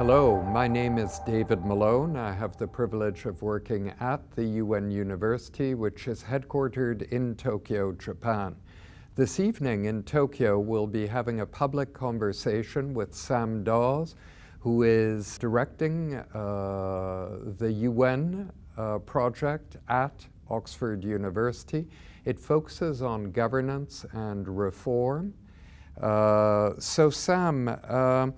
Hello, my name is David Malone. I have the privilege of working at the UN University, which is headquartered in Tokyo, Japan. This evening in Tokyo, we'll be having a public conversation with Sam Daws, who is directing the UN project at Oxford University. It focuses on governance and reform. So Sam,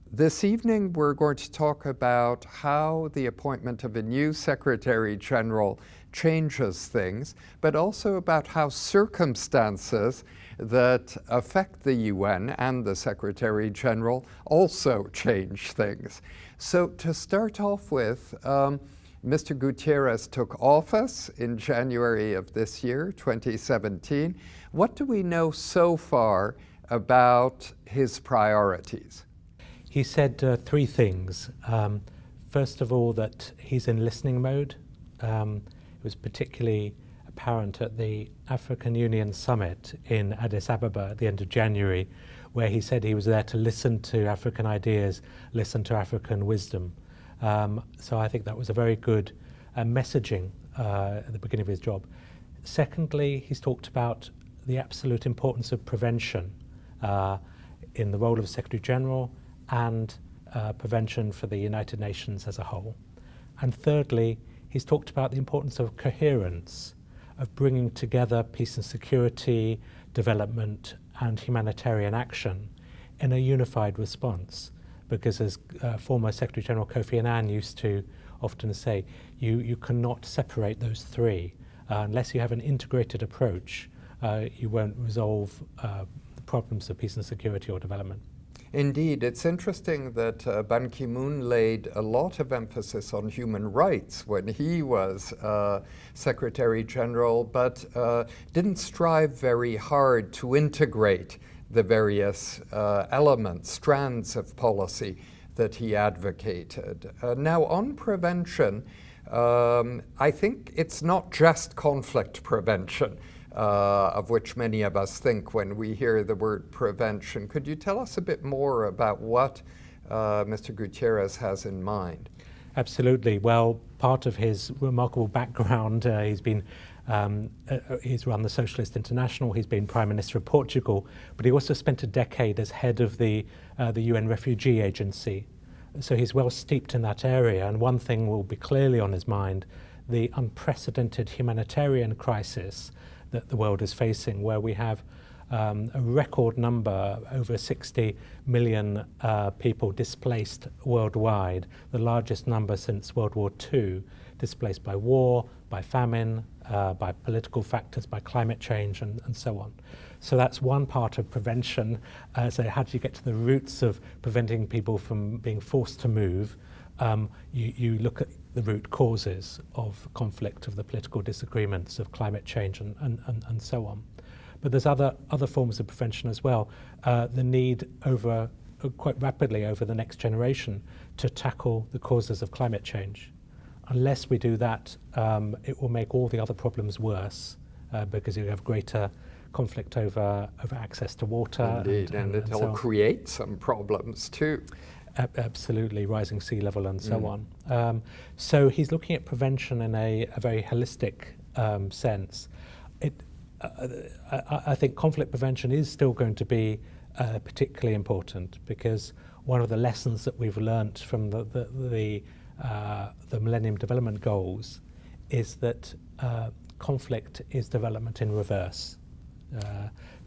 this evening we're going to talk about how the appointment of a new Secretary-General changes things, but also about how circumstances that affect the UN and the Secretary-General also change things. So to start off with, Mr. Guterres took office in January of this year, 2017. What do we know so far about his priorities? He said three things. First of all, that he's in listening mode. It was particularly apparent at the African Union summit in Addis Ababa at the end of January, where he said he was there to listen to African ideas, listen to African wisdom. So I think that was a very good messaging at the beginning of his job. Secondly, he's talked about the absolute importance of prevention in the role of Secretary-General and prevention for the United Nations as a whole. And thirdly, he's talked about the importance of coherence, of bringing together peace and security, development and humanitarian action in a unified response. Because as former Secretary-General Kofi Annan used to often say, you cannot separate those three. Unless you have an integrated approach, you won't resolve the problems of peace and security or development. Indeed, it's interesting that Ban Ki-moon laid a lot of emphasis on human rights when he was Secretary-General, but didn't strive very hard to integrate the various elements, strands of policy that he advocated. Now, on prevention, I think it's not just conflict prevention, of which many of us think when we hear the word prevention. Could you tell us a bit more about what Mr. Guterres has in mind? Absolutely. Well, part of his remarkable background, he's run the Socialist International, he's been Prime Minister of Portugal, but he also spent a decade as head of the UN Refugee Agency. So he's well steeped in that area, and one thing will be clearly on his mind, the unprecedented humanitarian crisis that the world is facing, where we have a record number, over 60 million people displaced worldwide, the largest number since World War II, displaced by war, by famine, by political factors, by climate change, and so on. So that's one part of prevention. So how do you get to the roots of preventing people from being forced to move? You look at the root causes of conflict, of the political disagreements, of climate change, and so on. But there's other forms of prevention as well. The need quite rapidly over the next generation to tackle the causes of climate change. Unless we do that, it will make all the other problems worse because you have greater conflict over access to water. Indeed, and it'll create some problems too. Absolutely, rising sea level and so on. So he's looking at prevention in a very holistic sense. I think conflict prevention is still going to be particularly important, because one of the lessons that we've learnt from the Millennium Development Goals is that conflict is development in reverse,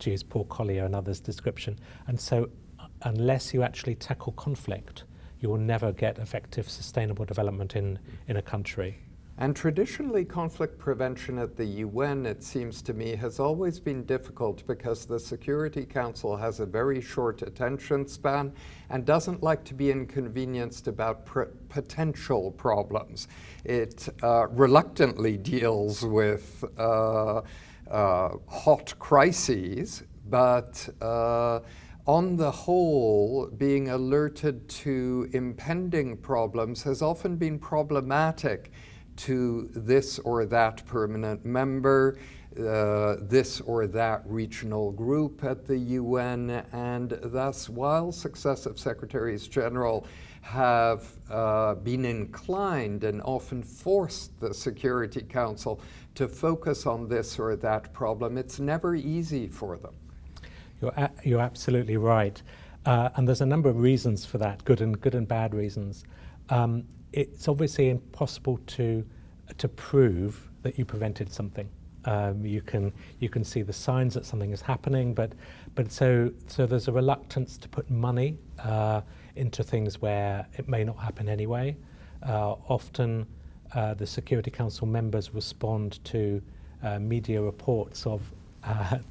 to use Paul Collier and others' description. And so unless you actually tackle conflict, you will never get effective, sustainable development in a country. And traditionally, conflict prevention at the UN, it seems to me, has always been difficult because the Security Council has a very short attention span and doesn't like to be inconvenienced about potential problems. It reluctantly deals with hot crises, but on the whole, being alerted to impending problems has often been problematic to this or that permanent member. this or that regional group at the UN, and thus, while successive Secretaries General have been inclined and often forced the Security Council to focus on this or that problem, it's never easy for them. You're absolutely right. And there's a number of reasons for that, good and bad reasons. It's obviously impossible to prove that you prevented something. You can see the signs that something is happening, but so there's a reluctance to put money into things where it may not happen anyway. Often the Security Council members respond to media reports of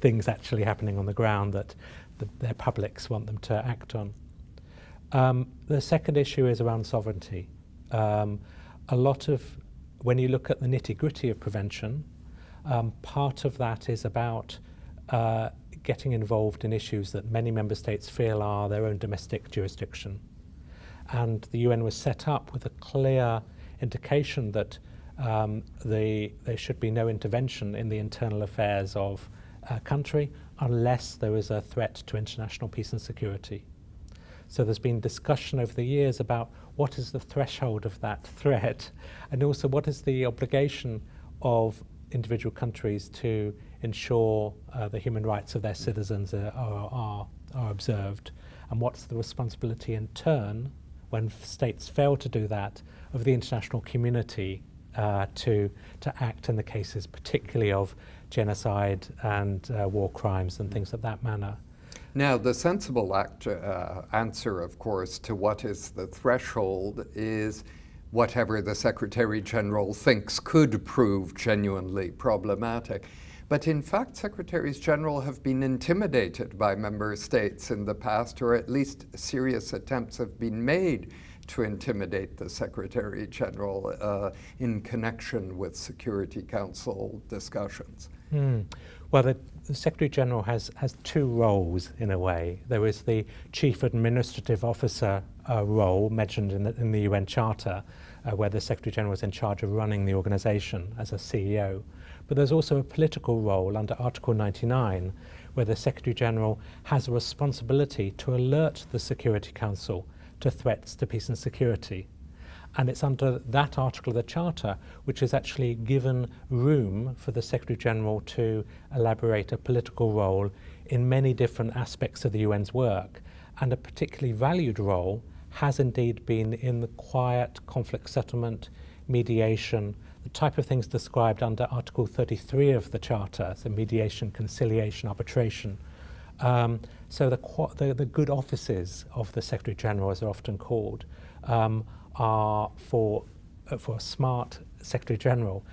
things actually happening on the ground that their publics want them to act on. The second issue is around sovereignty. When you look at the nitty-gritty of prevention, part of that is about getting involved in issues that many member states feel are their own domestic jurisdiction. And the UN was set up with a clear indication that there should be no intervention in the internal affairs of a country unless there is a threat to international peace and security. So there's been discussion over the years about what is the threshold of that threat, and also what is the obligation of individual countries to ensure the human rights of their citizens are observed, and what's the responsibility in turn, when states fail to do that, of the international community to act in the cases particularly of genocide and war crimes and things of that manner. Now, the sensible answer, of course, to what is the threshold is whatever the Secretary General thinks could prove genuinely problematic. But in fact, Secretaries General have been intimidated by member states in the past, or at least serious attempts have been made to intimidate the Secretary General in connection with Security Council discussions. Well, the Secretary General has two roles in a way. There is the Chief Administrative Officer role mentioned in the UN Charter, where the Secretary General is in charge of running the organization as a CEO. But there's also a political role under Article 99, where the Secretary General has a responsibility to alert the Security Council to threats to peace and security. And it's under that article of the Charter which has actually given room for the Secretary General to elaborate a political role in many different aspects of the UN's work. And a particularly valued role has indeed been in the quiet conflict settlement, mediation, the type of things described under Article 33 of the Charter, so mediation, conciliation, arbitration. So the good offices of the Secretary General, as they're often called, are for a smart Secretary General.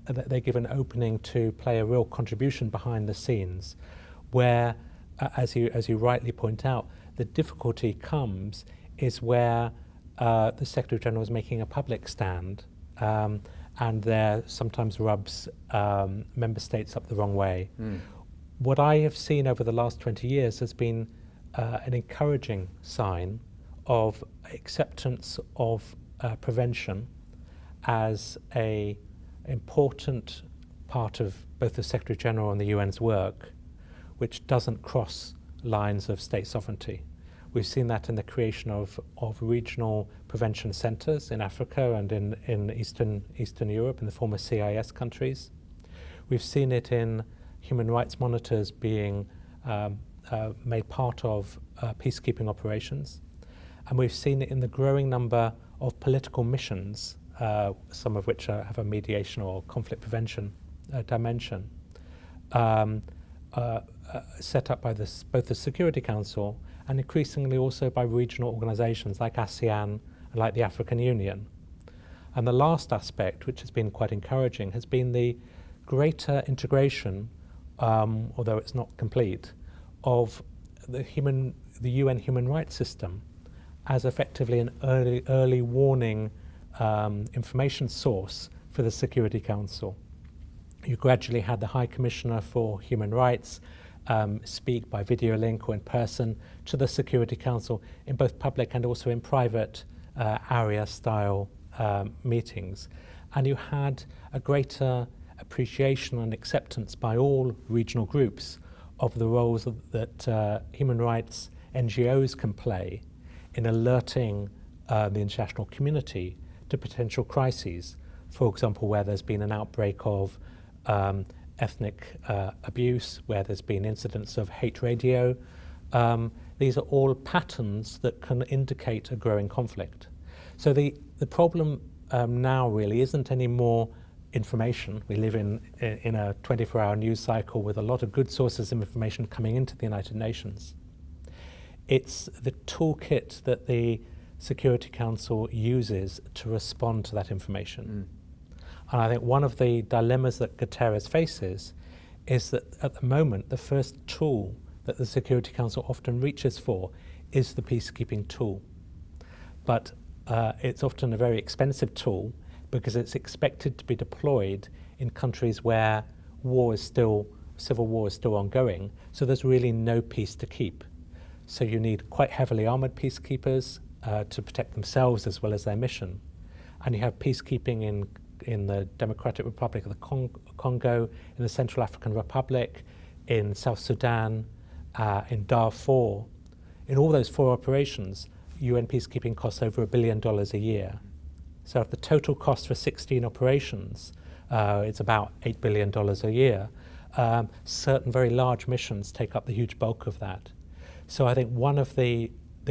They give an opening to play a real contribution behind the scenes, where, as you rightly point out, the difficulty comes is where the Secretary General is making a public stand, and there sometimes rubs member states up the wrong way. What I have seen over the last 20 years has been an encouraging sign of acceptance of prevention as an important part of both the Secretary General and the UN's work, which doesn't cross lines of state sovereignty. We've seen that in the creation of regional prevention centres in Africa and in Eastern Europe, in the former CIS countries. We've seen it in human rights monitors being made part of peacekeeping operations. And we've seen it in the growing number of political missions, some of which have a mediation or conflict prevention dimension, set up by both the Security Council and increasingly also by regional organizations like ASEAN and like the African Union. And the last aspect, which has been quite encouraging, has been the greater integration, although it's not complete, of the UN human rights system as effectively an early warning information source for the Security Council. You gradually had the High Commissioner for Human Rights speak by video link or in person to the Security Council in both public and also in private area-style meetings. And you had a greater appreciation and acceptance by all regional groups of the roles that human rights NGOs can play in alerting the international community to potential crises. For example, where there's been an outbreak of ethnic abuse, where there's been incidents of hate radio. These are all patterns that can indicate a growing conflict. So the problem now really isn't any more information. We live in a 24-hour news cycle with a lot of good sources of information coming into the United Nations. It's the toolkit that the Security Council uses to respond to that information. And I think one of the dilemmas that Guterres faces is that at the moment, the first tool that the Security Council often reaches for is the peacekeeping tool. But it's often a very expensive tool because it's expected to be deployed in countries where civil war is still ongoing, so there's really no peace to keep. So you need quite heavily armored peacekeepers to protect themselves as well as their mission. And you have peacekeeping in the Democratic Republic of the Congo, in the Central African Republic, in South Sudan, in Darfur. In all those 4 operations, UN peacekeeping costs over $1 billion a year. So if the total cost for 16 operations, it's about $8 billion a year. Certain very large missions take up the huge bulk of that. So I think one of the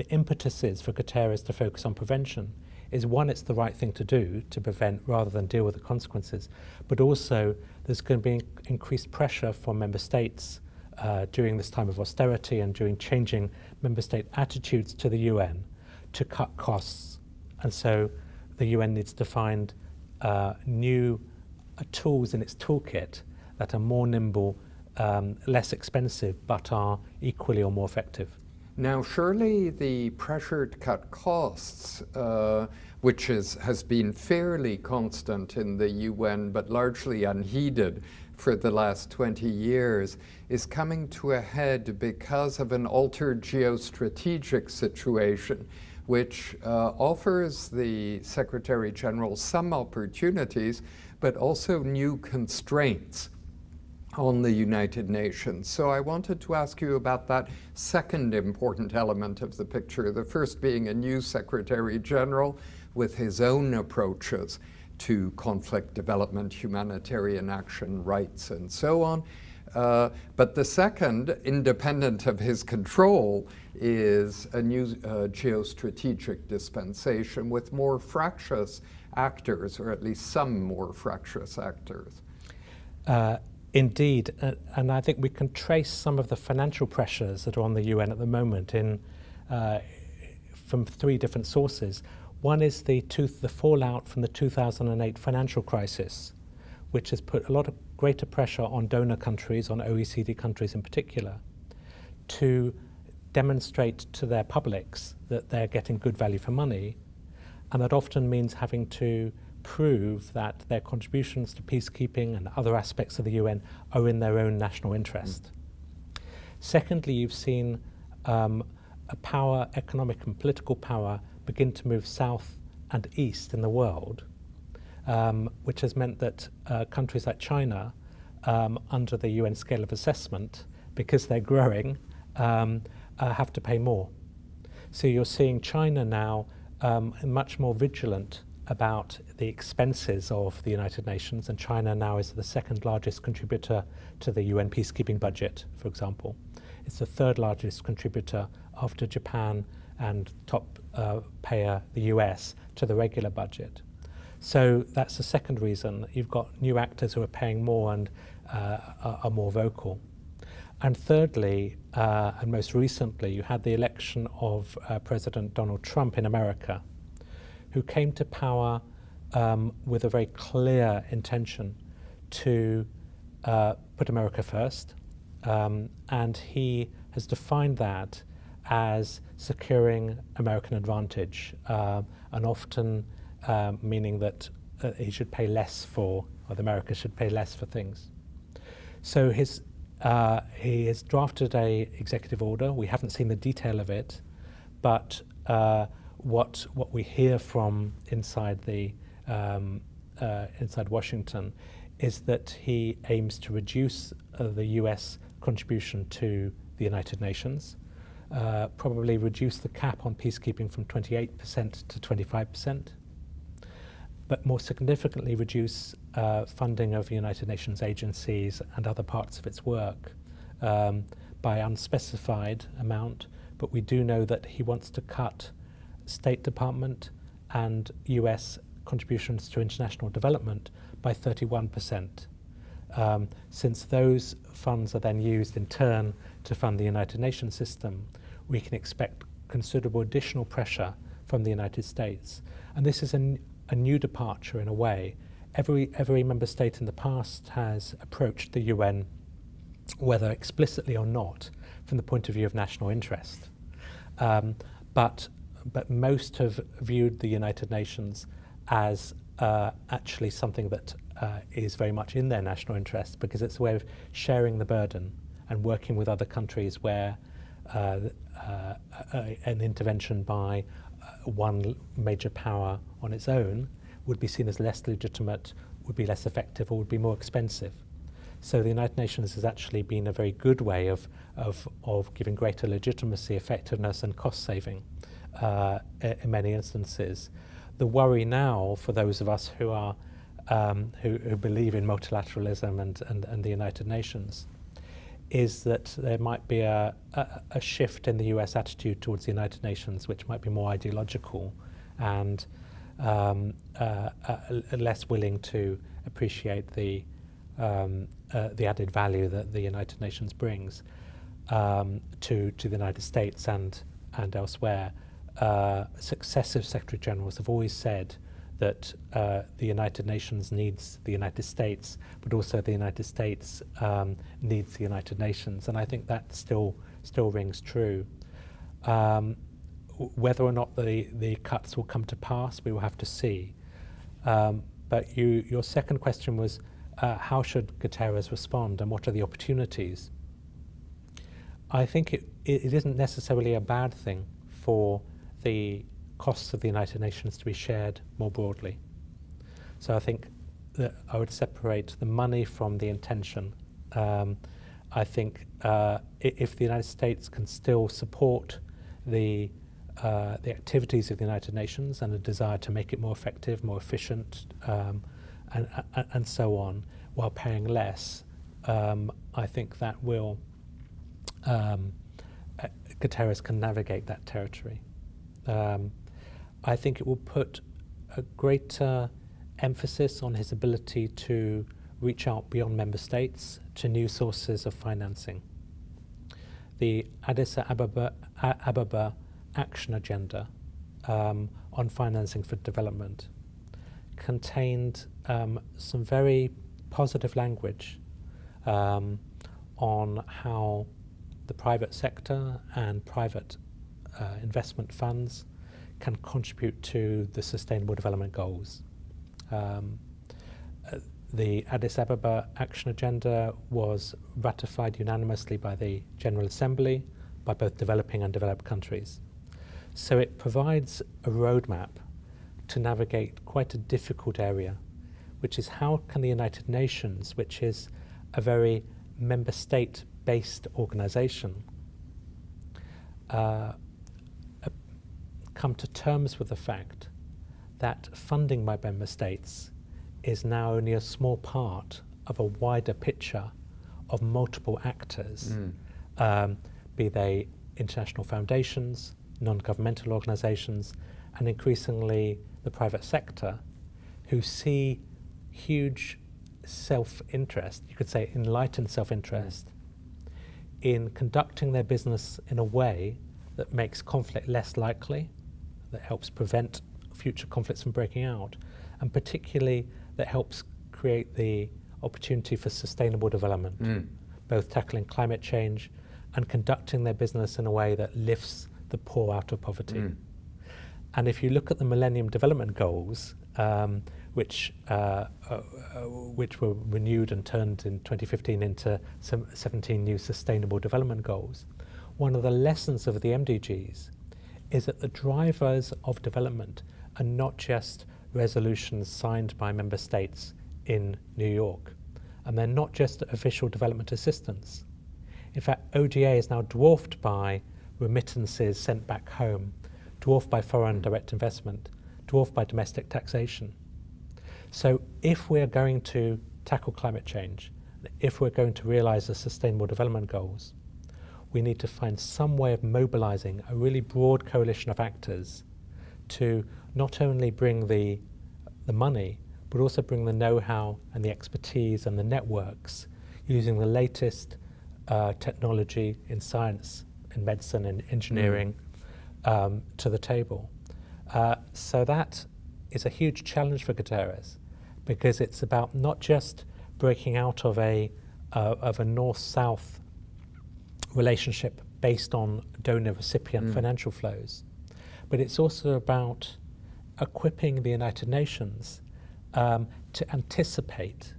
impetuses for Guterres to focus on prevention is, one, it's the right thing to do to prevent rather than deal with the consequences, but also there's going to be increased pressure from member states during this time of austerity and during changing member state attitudes to the UN to cut costs. And so the UN needs to find new tools in its toolkit that are more nimble, less expensive, but are equally or more effective. Now, surely the pressure to cut costs, which has been fairly constant in the UN, but largely unheeded for the last 20 years, is coming to a head because of an altered geostrategic situation, which offers the Secretary-General some opportunities, but also new constraints on the United Nations. So I wanted to ask you about that second important element of the picture, the first being a new Secretary-General with his own approaches to conflict development, humanitarian action, rights, and so on. But the second, independent of his control, is a new geostrategic dispensation with more fractious actors, or at least some more fractious actors. Indeed, and I think we can trace some of the financial pressures that are on the UN at the moment from 3 different sources. One is the fallout from the 2008 financial crisis, which has put a lot of greater pressure on donor countries, on OECD countries in particular, to demonstrate to their publics that they're getting good value for money, and that often means having to prove that their contributions to peacekeeping and other aspects of the UN are in their own national interest. Secondly, you've seen a power, economic and political power, begin to move south and east in the world, which has meant that countries like China, under the UN scale of assessment, because they're growing, have to pay more. So you're seeing China now much more vigilant about the expenses of the United Nations, and China now is the 2nd largest contributor to the UN peacekeeping budget, for example. It's the 3rd largest contributor after Japan and top payer, the US, to the regular budget. So that's the second reason. You've got new actors who are paying more and are more vocal. And thirdly, and most recently, you had the election of President Donald Trump in America, who came to power with a very clear intention to put America first. And he has defined that as securing American advantage, and often meaning that he should pay less for, or America should pay less for things. So he has drafted a executive order. We haven't seen the detail of it, but what we hear from inside inside Washington is that he aims to reduce the US contribution to the United Nations, probably reduce the cap on peacekeeping from 28% to 25%, but more significantly reduce funding of United Nations agencies and other parts of its work by unspecified amount. But we do know that he wants to cut State Department and US contributions to international development by 31%. Since those funds are then used in turn to fund the United Nations system, we can expect considerable additional pressure from the United States. And this is a new departure in a way. Every member state in the past has approached the UN, whether explicitly or not, from the point of view of national interest. But most have viewed the United Nations as actually something that is very much in their national interest, because it's a way of sharing the burden and working with other countries where an intervention by one major power on its own would be seen as less legitimate, would be less effective, or would be more expensive. So the United Nations has actually been a very good way of giving greater legitimacy, effectiveness, and cost saving in many instances. The worry now for those of us who are who believe in multilateralism and the United Nations is that there might be a shift in the US attitude towards the United Nations, which might be more ideological and less willing to appreciate the added value that the United Nations brings to the United States and elsewhere. Successive Secretary-Generals have always said that the United Nations needs the United States, but also the United States needs the United Nations, and I think that still rings true. Whether or not the cuts will come to pass, we will have to see. But your second question was, how should Guterres respond, and what are the opportunities? I think it isn't necessarily a bad thing for the costs of the United Nations to be shared more broadly. So I think that I would separate the money from the intention. I think if the United States can still support the activities of the United Nations and a desire to make it more effective, more efficient, and so on, while paying less, I think that will Guterres can navigate that territory. I think it will put a greater emphasis on his ability to reach out beyond member states to new sources of financing. The Addis Ababa action agenda on financing for development contained some very positive language on how the private sector and private investment funds can contribute to the Sustainable Development Goals. The Addis Ababa Action Agenda was ratified unanimously by the General Assembly by both developing and developed countries. So it provides a roadmap to navigate quite a difficult area, which is how can the United Nations, which is a very member state-based organization, come to terms with the fact that funding by member states is now only a small part of a wider picture of multiple actors, be they international foundations, non-governmental organizations, and increasingly the private sector, who see huge self-interest, you could say enlightened self-interest, in conducting their business in a way that makes conflict less likely, that helps prevent future conflicts from breaking out, and particularly that helps create the opportunity for sustainable development, both tackling climate change and conducting their business in a way that lifts the poor out of poverty. And if you look at the Millennium Development Goals, which were renewed and turned in 2015 into 17 new Sustainable Development Goals, one of the lessons of the MDGs is that the drivers of development are not just resolutions signed by member states in New York, and they're not just official development assistance. In fact, ODA is now dwarfed by remittances sent back home, dwarfed by foreign direct investment, dwarfed by domestic taxation. So if we're going to tackle climate change, if we're going to realize the Sustainable Development Goals, we need to find some way of mobilizing a really broad coalition of actors to not only bring the money, but also bring the know-how and the expertise and the networks using the latest technology in science, in medicine, and engineering to the table. So that is a huge challenge for Guterres, because it's about not just breaking out of a north-south relationship based on donor-recipient financial flows, but it's also about equipping the United Nations to anticipate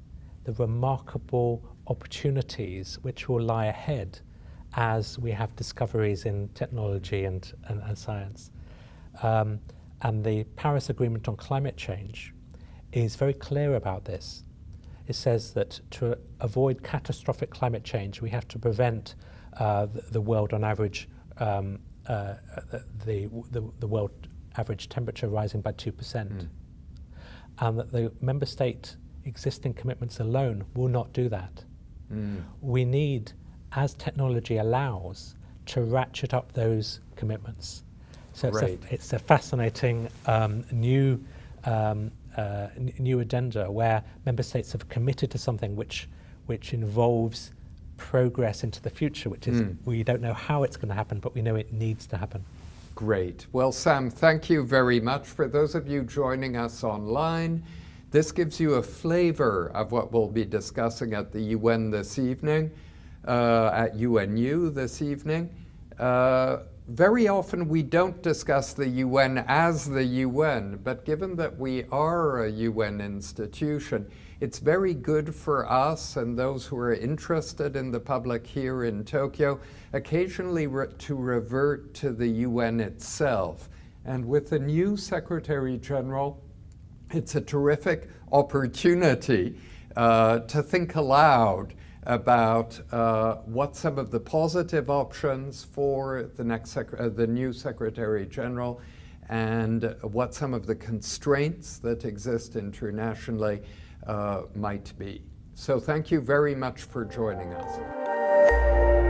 the remarkable opportunities which will lie ahead as we have discoveries in technology and science. And the Paris Agreement on Climate Change is very clear about this. It says that to avoid catastrophic climate change, we have to prevent the world on average, the world average temperature rising by 2%. And that the member state existing commitments alone will not do that. We need, as technology allows, to ratchet up those commitments. So it's a fascinating new addenda where member states have committed to something which involves progress into the future, which is we don't know how it's going to happen, but we know it needs to happen. Great. Well, Sam, thank you very much. For those of you joining us online, this gives you a flavor of what we'll be discussing at the UN this evening, at UNU this evening. Very often we don't discuss the UN as the UN, but given that we are a UN institution, it's very good for us and those who are interested in the public here in Tokyo occasionally to revert to the UN itself. And with the new Secretary General, it's a terrific opportunity to think aloud about what some of the positive options for the new Secretary General and what some of the constraints that exist internationally might be. So thank you very much for joining us.